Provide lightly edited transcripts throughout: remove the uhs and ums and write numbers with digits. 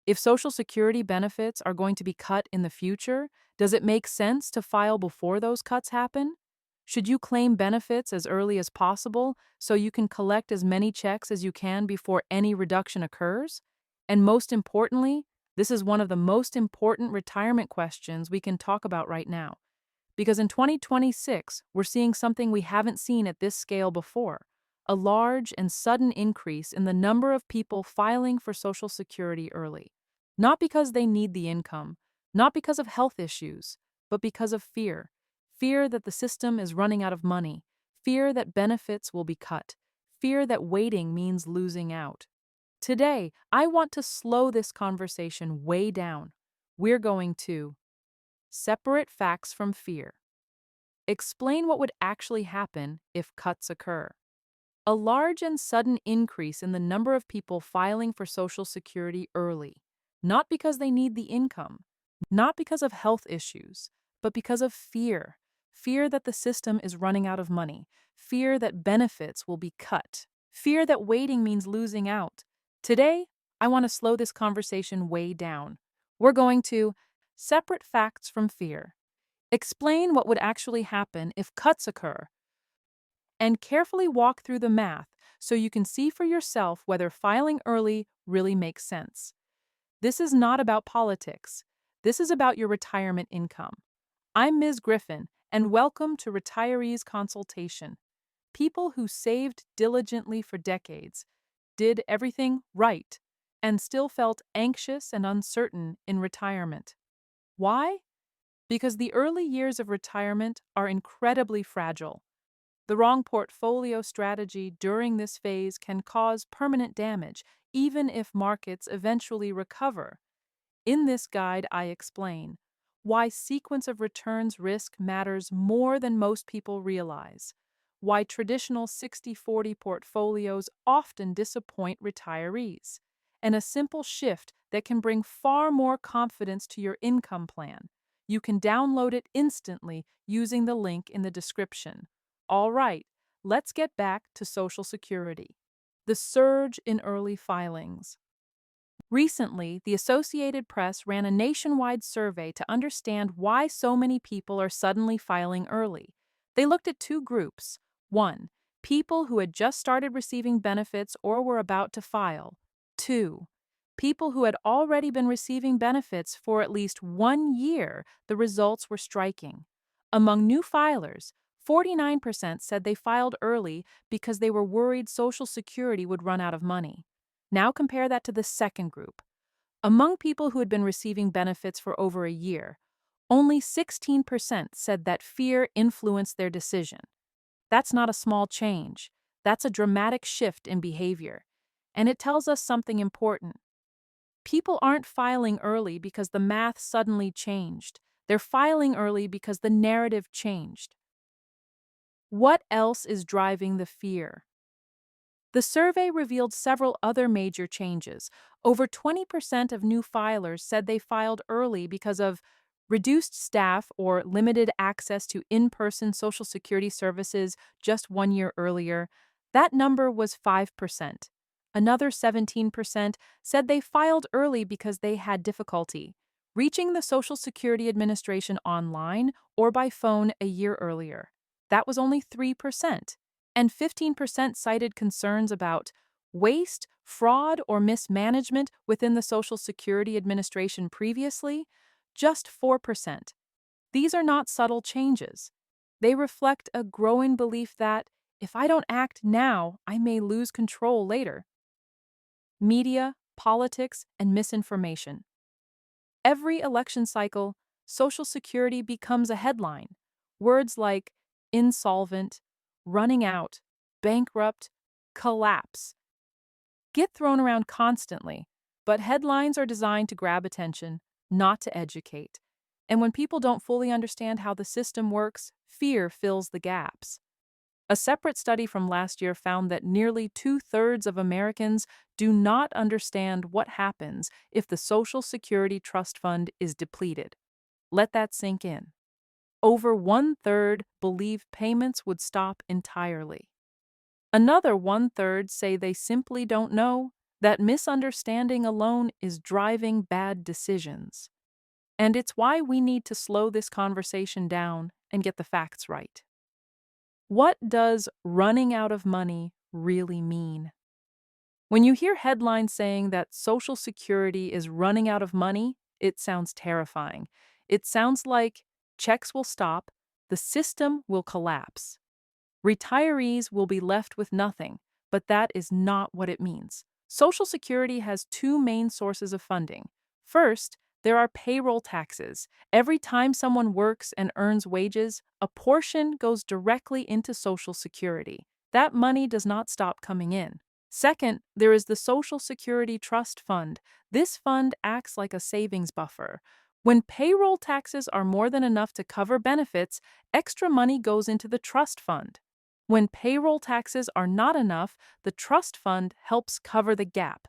If Social Security benefits are going to be cut in the future, does it make sense to file before those cuts happen? Should you claim benefits as early as possible so you can collect as many checks as you can before any reduction occurs? And most importantly, this is one of the most important retirement questions we can talk about right now. Because in 2026, we're seeing something we haven't seen at this scale before, a large and sudden increase in the number of people filing for Social Security early. Not because they need the income, not because of health issues, but because of fear. Fear that the system is running out of money, fear that benefits will be cut, fear that waiting means losing out. Today, I want to slow this conversation way down. We're going to separate facts from fear. Explain what would actually happen if cuts occur. A large and sudden increase in the number of people filing for Social Security early, not because they need the income, not because of health issues, but because of fear. Fear that the system is running out of money, fear that benefits will be cut, fear that waiting means losing out. Today, I want to slow this conversation way down. We're going to separate facts from fear. Explain what would actually happen if cuts occur, and carefully walk through the math so you can see for yourself whether filing early really makes sense. This is not about politics. This is about your retirement income. I'm Ms. Griffin, and welcome to Retirees Consultation. People who saved diligently for decades, did everything right, and still felt anxious and uncertain in retirement. Why? Because the early years of retirement are incredibly fragile. The wrong portfolio strategy during this phase can cause permanent damage, even if markets eventually recover. In this guide, I explain why sequence of returns risk matters more than most people realize, why traditional 60-40 portfolios often disappoint retirees, and a simple shift that can bring far more confidence to your income plan. You can download it instantly using the link in the description. All right, let's get back to Social Security. The surge in early filings. Recently, the Associated Press ran a nationwide survey to understand why so many people are suddenly filing early. They looked at two groups. One, people who had just started receiving benefits or were about to file. Two, people who had already been receiving benefits for at least 1 year. The results were striking. Among new filers, 49% said they filed early because they were worried Social Security would run out of money. Now compare that to the second group. Among people who had been receiving benefits for over a year, only 16% said that fear influenced their decision. That's not a small change. That's a dramatic shift in behavior. And it tells us something important. People aren't filing early because the math suddenly changed. They're filing early because the narrative changed. What else is driving the fear? The survey revealed several other major changes. Over 20% of new filers said they filed early because of reduced staff or limited access to in-person Social Security services just 1 year earlier. That number was 5%. Another 17% said they filed early because they had difficulty reaching the Social Security Administration online or by phone a year earlier. That was only 3%. And 15% cited concerns about waste, fraud, or mismanagement within the Social Security Administration previously, just 4%. These are not subtle changes. They reflect a growing belief that if I don't act now, I may lose control later. Media, politics, and misinformation. Every election cycle, Social Security becomes a headline. Words like insolvent, running out, bankrupt, collapse get thrown around constantly, but headlines are designed to grab attention, not to educate. And when people don't fully understand how the system works, fear fills the gaps. A separate study from last year found that nearly 2/3 of Americans do not understand what happens if the Social Security Trust Fund is depleted. Let that sink in. Over 1/3 believe payments would stop entirely. Another 1/3 say they simply don't know, That misunderstanding alone is driving bad decisions. And it's why we need to slow this conversation down and get the facts right. What does running out of money really mean? When you hear headlines saying that Social Security is running out of money, it sounds terrifying. It sounds like checks will stop, the system will collapse. Retirees will be left with nothing, but that is not what it means. Social Security has two main sources of funding. First, there are payroll taxes. Every time someone works and earns wages, a portion goes directly into Social Security. That money does not stop coming in. Second, there is the Social Security Trust Fund. This fund acts like a savings buffer. When payroll taxes are more than enough to cover benefits, extra money goes into the trust fund. When payroll taxes are not enough, the trust fund helps cover the gap.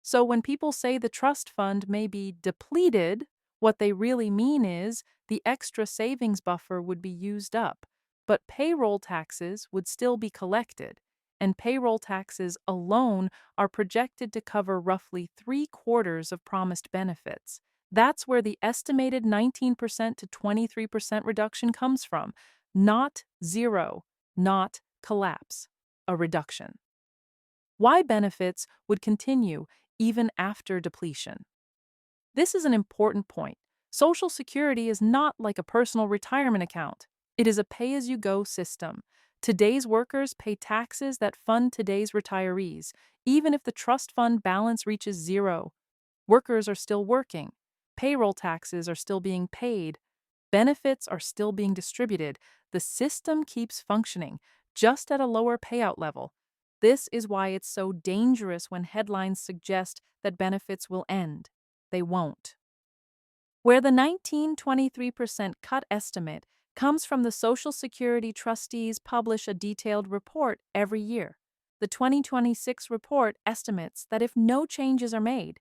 So when people say the trust fund may be depleted, what they really mean is the extra savings buffer would be used up, but payroll taxes would still be collected, and payroll taxes alone are projected to cover roughly 3/4 of promised benefits. That's where the estimated 19% to 23% reduction comes from, not zero, not collapse, a reduction. Why benefits would continue even after depletion. This is an important point. Social Security is not like a personal retirement account. It is a pay-as-you-go system. Today's workers pay taxes that fund today's retirees. Even if the trust fund balance reaches zero, workers are still working. Payroll taxes are still being paid. Benefits are still being distributed. The system keeps functioning, just at a lower payout level. This is why it's so dangerous when headlines suggest that benefits will end. They won't. Where the 19-23% cut estimate comes from, the Social Security trustees publish a detailed report every year. The 2026 report estimates that if no changes are made,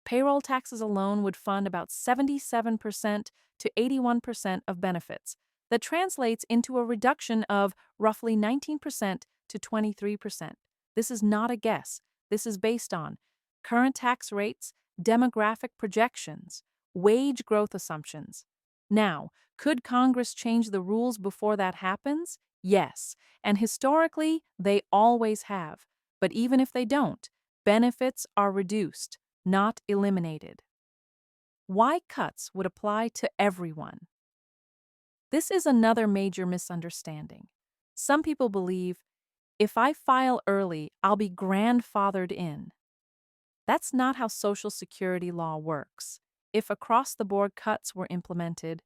payroll taxes alone would fund about 77% to 81% of benefits. That translates into a reduction of roughly 19% to 23%. This is not a guess. This is based on current tax rates, demographic projections, wage growth assumptions. Now, could Congress change the rules before that happens? Yes, and historically, they always have. But even if they don't, benefits are reduced, not eliminated. Why cuts would apply to everyone? This is another major misunderstanding. Some people believe, if I file early, I'll be grandfathered in. That's not how Social Security law works. If across-the-board cuts were implemented,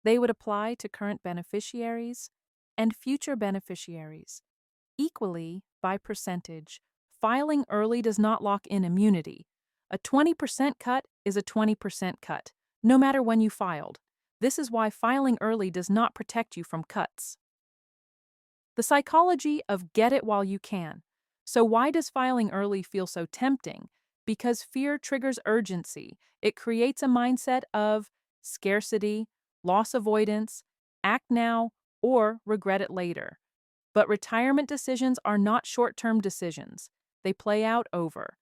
they would apply to current beneficiaries and future beneficiaries, equally by percentage. Filing early does not lock in immunity. A 20% cut is a 20% cut, no matter when you filed. This is why filing early does not protect you from cuts. The psychology of get it while you can. So why does filing early feel so tempting? Because fear triggers urgency. It creates a mindset of scarcity, loss avoidance, act now, or regret it later. But retirement decisions are not short-term decisions. They play out over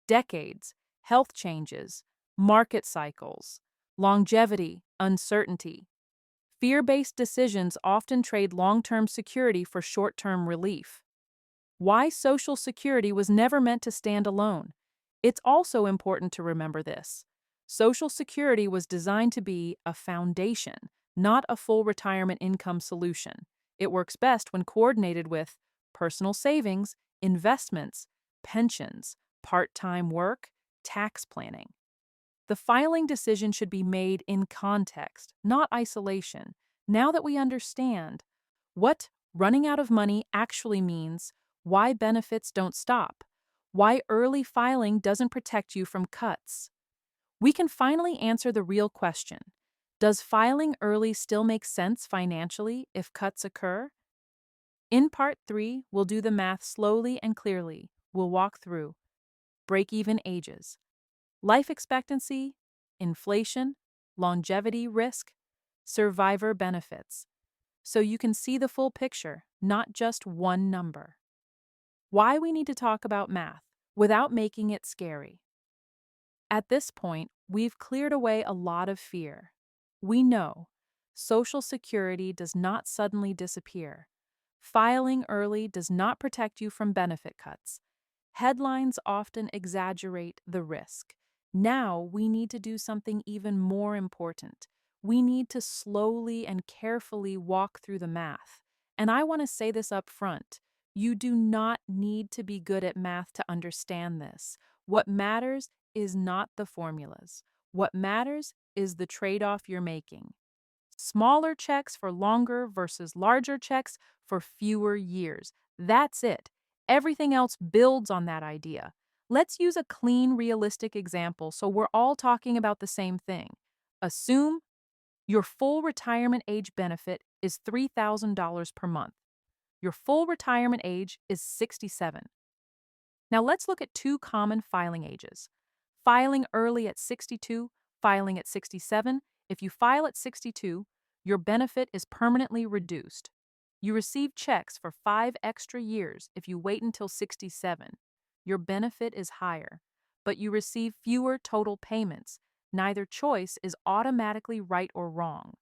decades, health changes, market cycles, longevity, uncertainty. Fear-based decisions often trade long-term security for short-term relief. Why Social Security was never meant to stand alone. It's also important to remember this. Social Security was designed to be a foundation, not a full retirement income solution. It works best when coordinated with personal savings, investments, pensions, part-time work, tax planning. The filing decision should be made in context, not isolation. Now that we understand what running out of money actually means, why benefits don't stop, why early filing doesn't protect you from cuts, we can finally answer the real question. Does filing early still make sense financially if cuts occur? In Part 3, we'll do the math slowly and clearly. We'll walk through break-even ages, life expectancy, inflation, longevity risk, survivor benefits, so you can see the full picture, not just one number. Why we need to talk about math. without making it scary. At this point, we've cleared away a lot of fear. We know Social Security does not suddenly disappear. Filing early does not protect you from benefit cuts. Headlines often exaggerate the risk. Now we need to do something even more important. We need to slowly and carefully walk through the math. And I want to say this up front. You do not need to be good at math to understand this. What matters is not the formulas. What matters is the trade off you're making. Smaller checks for longer versus larger checks for fewer years. That's it. Everything else builds on that idea. Let's use a clean, realistic example so we're all talking about the same thing. Assume your full retirement age benefit is $3,000 per month. Your full retirement age is 67. Now let's look at two common filing ages. Filing early at 62, filing at 67. If you file at 62, your benefit is permanently reduced. You receive checks for 5 extra years if you wait until 67. Your benefit is higher, but you receive fewer total payments. Neither choice is automatically right or wrong.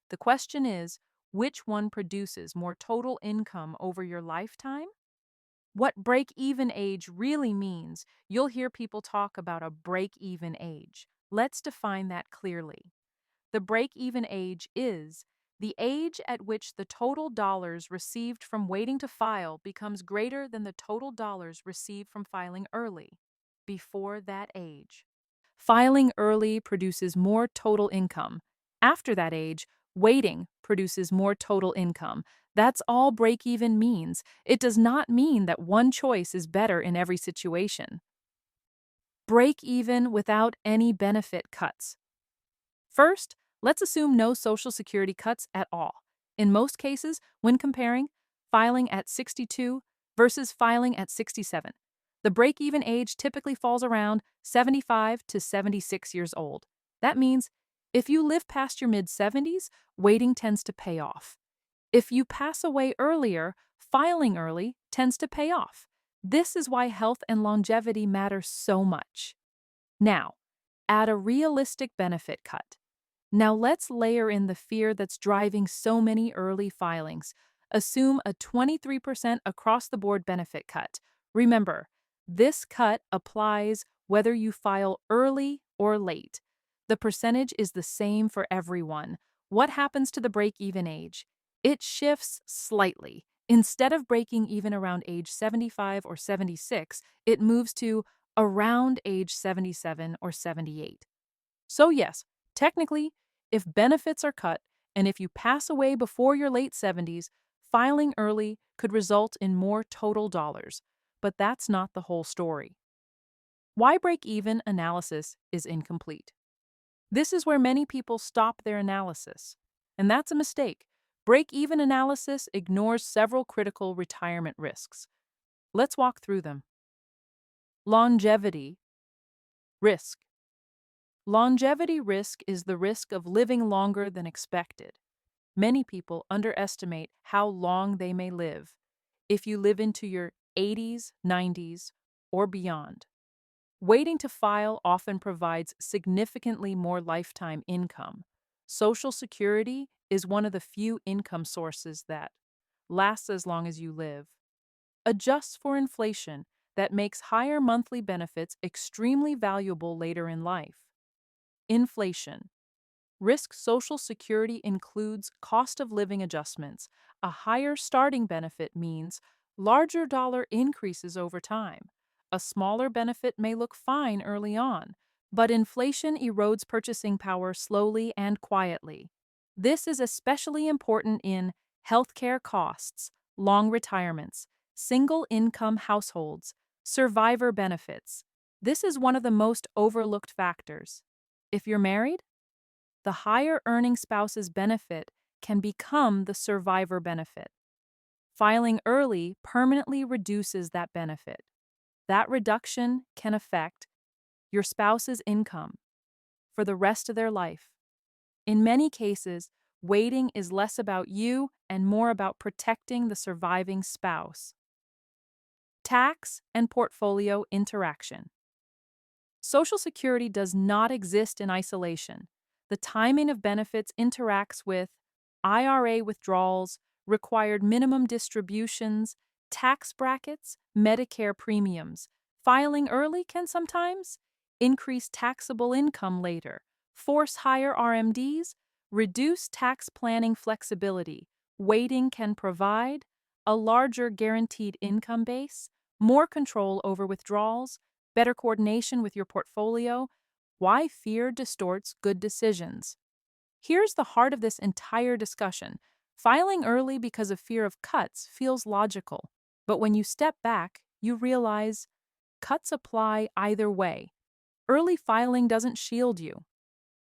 The question is, which one produces more total income over your lifetime? What break even age really means, you'll hear people talk about a break even age. Let's define that clearly. The break even age is the age at which the total dollars received from waiting to file becomes greater than the total dollars received from filing early. Before that age, filing early produces more total income. After that age, waiting produces more total income. That's all break even means. It does not mean that one choice is better in every situation. Break even without any benefit cuts. First, let's assume no Social Security cuts at all. In most cases, when comparing filing at 62 versus filing at 67, the break even age typically falls around 75 to 76 years old. That means if you live past your mid 70s, waiting tends to pay off. If you pass away earlier, filing early tends to pay off. This is why health and longevity matter so much. Now, add a realistic benefit cut. Now let's layer in the fear that's driving so many early filings. Assume a 23% across-the-board benefit cut. Remember, this cut applies whether you file early or late. The percentage is the same for everyone. What happens to the break-even age? It shifts slightly. Instead of breaking even around age 75 or 76, it moves to around age 77 or 78. So yes, technically, if benefits are cut and if you pass away before your late 70s, filing early could result in more total dollars. But that's not the whole story. Why break-even analysis is incomplete. This is where many people stop their analysis. And that's a mistake. Break-even analysis ignores several critical retirement risks. Let's walk through them. Longevity risk. Longevity risk is the risk of living longer than expected. Many people underestimate how long they may live if you live into your 80s, 90s, or beyond. Waiting to file often provides significantly more lifetime income. Social Security is one of the few income sources that lasts as long as you live. Adjusts for inflation that makes higher monthly benefits extremely valuable later in life. Inflation. Risk Social Security includes cost of living adjustments. A higher starting benefit means larger dollar increases over time. A smaller benefit may look fine early on, but inflation erodes purchasing power slowly and quietly. This is especially important in healthcare costs, long retirements, single income households, survivor benefits. This is one of the most overlooked factors. If you're married, the higher earning spouse's benefit can become the survivor benefit. Filing early permanently reduces that benefit. That reduction can affect your spouse's income for the rest of their life. In many cases, waiting is less about you and more about protecting the surviving spouse. Tax and portfolio interaction. Social Security does not exist in isolation. The timing of benefits interacts with IRA withdrawals, required minimum distributions, tax brackets, Medicare premiums. Filing early can sometimes increase taxable income later, force higher RMDs, reduce tax planning flexibility. Waiting can provide a larger guaranteed income base, more control over withdrawals, better coordination with your portfolio. Why fear distorts good decisions. Here's the heart of this entire discussion. Filing early because of fear of cuts feels logical, but when you step back, you realize cuts apply either way. Early filing doesn't shield you.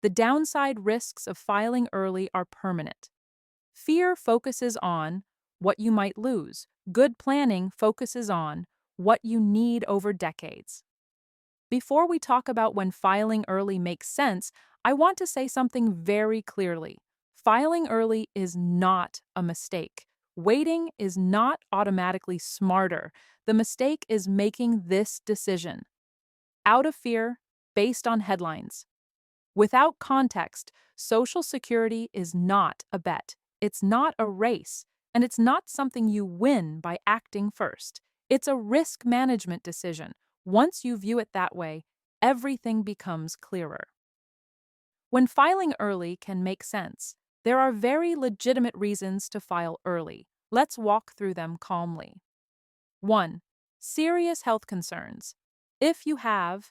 The downside risks of filing early are permanent. Fear focuses on what you might lose. Good planning focuses on what you need over decades. Before we talk about when filing early makes sense, I want to say something very clearly. Filing early is not a mistake. Waiting is not automatically smarter. The mistake is making this decision out of fear, based on headlines. Without context, Social Security is not a bet. It's not a race, and it's not something you win by acting first. It's a risk management decision. Once you view it that way, everything becomes clearer. When filing early can make sense, there are very legitimate reasons to file early. Let's walk through them calmly. 1. Serious health concerns. If you have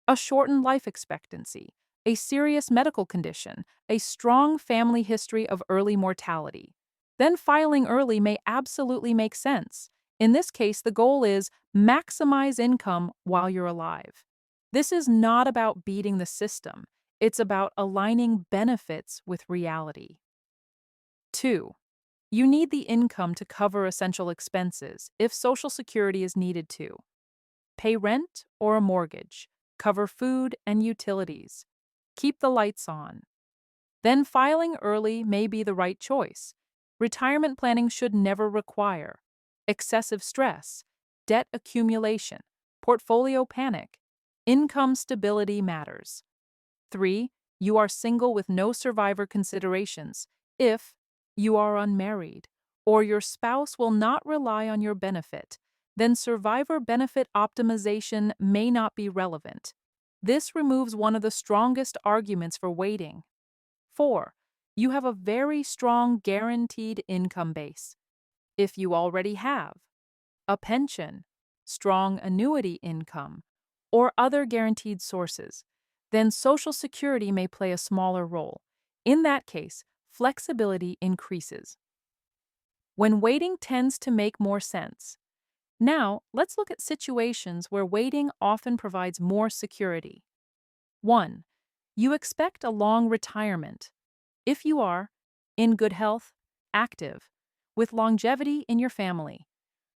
a shortened life expectancy, a serious medical condition, a strong family history of early mortality, then filing early may absolutely make sense. In this case, the goal is maximize income while you're alive. This is not about beating the system. It's about aligning benefits with reality. 2. You need the income to cover essential expenses if Social Security is needed to. Pay rent or a mortgage, cover food and utilities, keep the lights on. Then filing early may be the right choice. Retirement planning should never require excessive stress, debt accumulation, portfolio panic. Income stability matters. 3. You are single with no survivor considerations. If you are unmarried or your spouse will not rely on your benefit, then survivor benefit optimization may not be relevant. This removes one of the strongest arguments for waiting. 4. You have a very strong guaranteed income base. If you already have a pension, strong annuity income, or other guaranteed sources, then Social Security may play a smaller role. In that case, flexibility increases. When waiting tends to make more sense. Now, let's look at situations where waiting often provides more security. 1. You expect a long retirement. If you are in good health, active, with longevity in your family,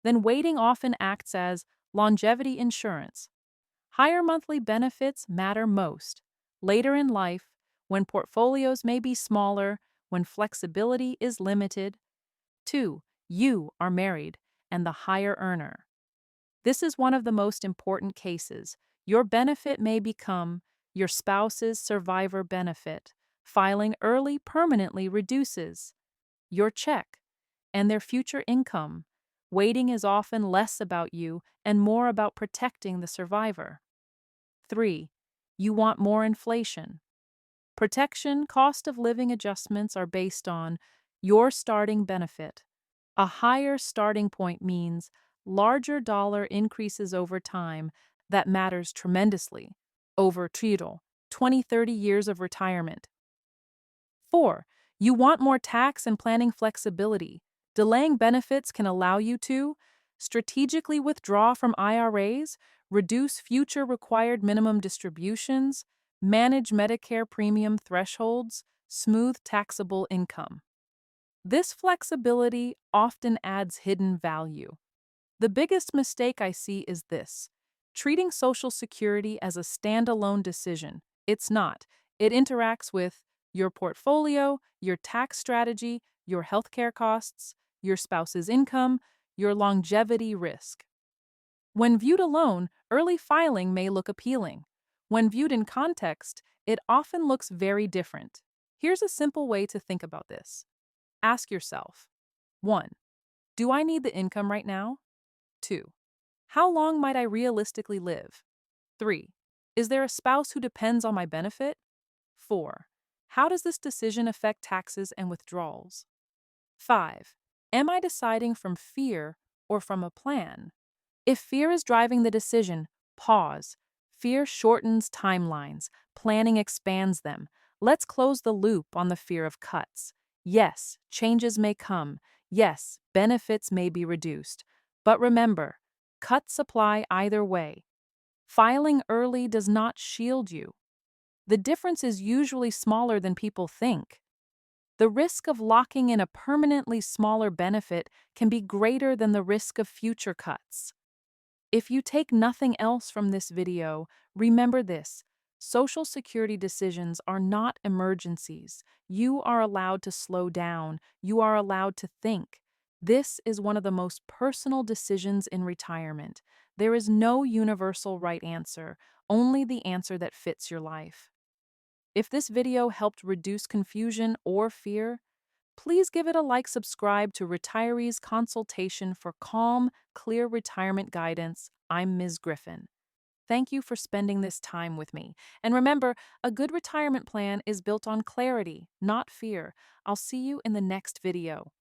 then waiting often acts as longevity insurance. Higher monthly benefits matter most. Later in life, when portfolios may be smaller, when flexibility is limited. 2. You are married and the higher earner. This is one of the most important cases. Your benefit may become your spouse's survivor benefit. Filing early permanently reduces your check and their future income. Waiting is often less about you and more about protecting the survivor. 3. You want more inflation. Protection cost of living adjustments are based on your starting benefit. A higher starting point means larger dollar increases over time. That matters tremendously over 20-30 years of retirement. 4. You want more tax and planning flexibility. Delaying benefits can allow you to strategically withdraw from IRAs, reduce future required minimum distributions, manage Medicare premium thresholds, smooth taxable income. This flexibility often adds hidden value. The biggest mistake I see is this: treating Social Security as a standalone decision. It's not. It interacts with your portfolio, your tax strategy, your healthcare costs, your spouse's income, your longevity risk. When viewed alone, early filing may look appealing. When viewed in context, it often looks very different. Here's a simple way to think about this. Ask yourself: 1. Do I need the income right now? 2. How long might I realistically live? 3. Is there a spouse who depends on my benefit? 4. How does this decision affect taxes and withdrawals? 5. Am I deciding from fear or from a plan? If fear is driving the decision, pause. Fear shortens timelines, planning expands them. Let's close the loop on the fear of cuts. Yes, changes may come. Yes, benefits may be reduced. But remember, cuts apply either way. Filing early does not shield you. The difference is usually smaller than people think. The risk of locking in a permanently smaller benefit can be greater than the risk of future cuts. If you take nothing else from this video, remember this: Social Security decisions are not emergencies. You are allowed to slow down. You are allowed to think. This is one of the most personal decisions in retirement. There is no universal right answer, only the answer that fits your life. If this video helped reduce confusion or fear, please give it a like. Subscribe to Retirees Consultation for calm, clear retirement guidance. I'm Ms. Griffin. Thank you for spending this time with me. And remember, a good retirement plan is built on clarity, not fear. I'll see you in the next video.